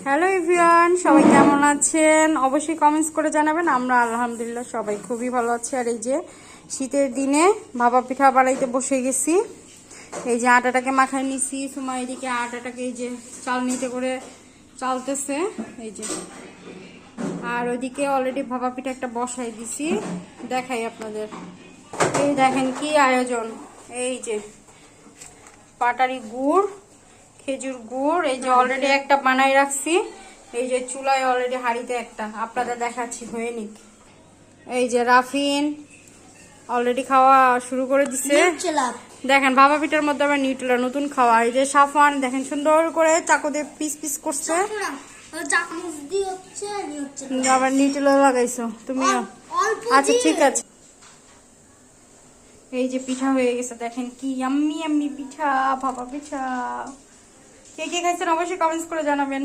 Hello everyone, সবাই কেমন আছেন? অবশ্যই কমেন্টস করে জানাবেন। আমরা আলহামদুলিল্লাহ সবাই খুবই ভালো আছি। আর এই যে শীতের দিনে ভাপা পিঠা বানাইতে বসে গেছি। এই যে আটাটাকে মাখায় নিছি, সময় এদিকে আটাটাকে এই যে চালনিতে করে চালতেছে এই যে। আর ওইদিকে অলরেডি ভাপা পিঠা একটা বসাই দিছি, দেখাই আপনাদের। এই দেখেন কি আয়োজন, এই যে পাটারি গুড়, খেজুর গুড়, এই যে অলরেডি একটা বানাই রাখছি। এই যে চুলায় অলরেডি হাঁড়িতে একটা আপনাদের দেখাচ্ছি, হয়ে নিক। এই যে রাফিন অলরেডি খাওয়া শুরু করে দিছে। দেখেন ভাপা পিঠার মধ্যে আবার নিউট্রেলা নতুন খাওয়া। এই যে সাফান দেখেন সুন্দর করে চাকু দিয়ে পিস পিস করছে। আবার নিউট্রেলা লাগাইছো তুমি? আচ্ছা ঠিক আছে। এই যে পিঠা হয়ে গেছে, দেখেন কি ইয়াম্মি ইয়াম্মি পিঠা, ভাপা পিঠা। কে কে খাইছেন অবশ্যই কমেন্টস করে জানাবেন।